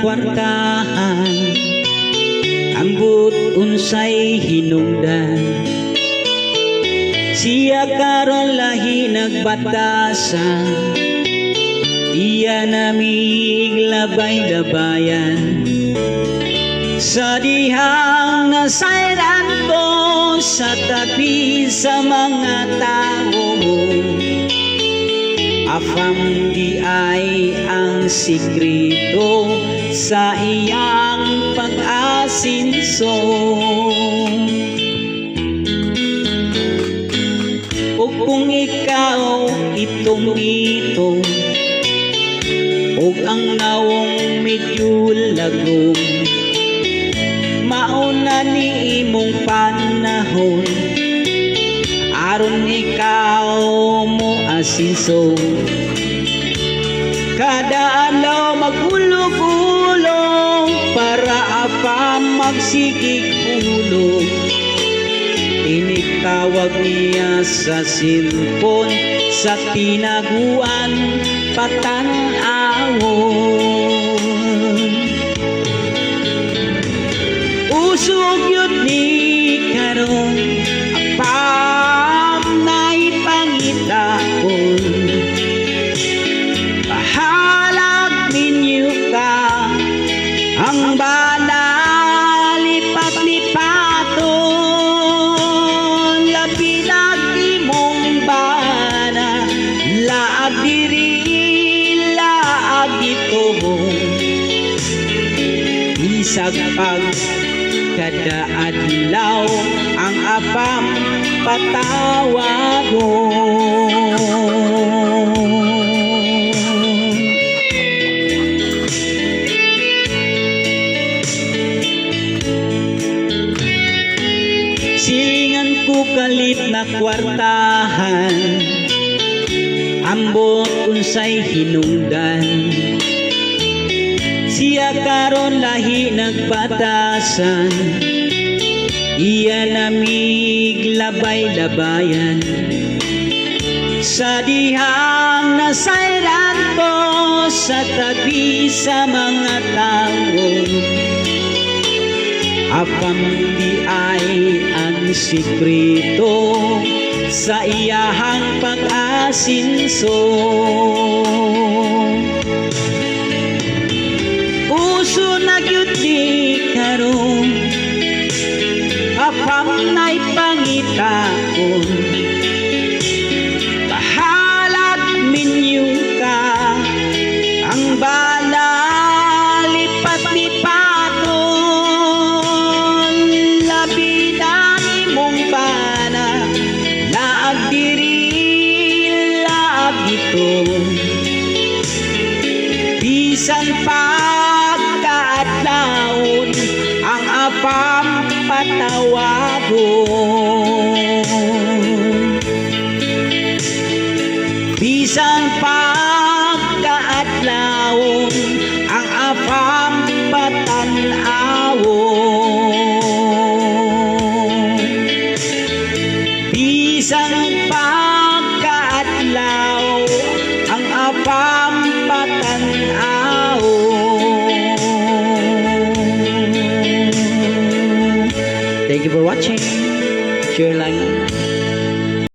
kwartahan, ambot unsay hinungdan. Siya karon lahi nagbatasan, iya namig labay-labayan. Sa dihang nasayran ko sa tabi sa mga tao, afam di ay ang sikreto sa iyang pag-asinso. O kung ikaw itong-itong o ang nawong medyo lagom, mauna ni imong panahon aron ikaw mo asinso. Kada adlaw magulog-ulog para apa magsigig hulog. Inikawag niya sa silpon, sa tinaguan patanawon. Usog yun ni karon apam na ipangitaon. Pahalag ninyo ka ang bala lipat-lipaton. Lapilag imong bana laag diri laag ito. Isag pag kada adlaw ang apam patawagon. Silingan ko kalit na kwartahan, ambot unsay hinungdan. Siya karon lahi nagbatasan, iya namig labay-labayan. Sa dihang nasayran ko sa tabi sa mga tao, apam di ay ang sikreto sa iyahang pag-asinso. Puso na gyud di karon apam na'y pangitaon. Pahalag minyo ka ang bala lipat-lipaton. Labidan imong bana laag diri laag ito. Bisan pagkaadlawon ang apam patawagon. Bisan pagkaadlawon ang apam patanawon. Bisan pagkaadlaw ang apam patanawon. Thank you for watching. Share, like,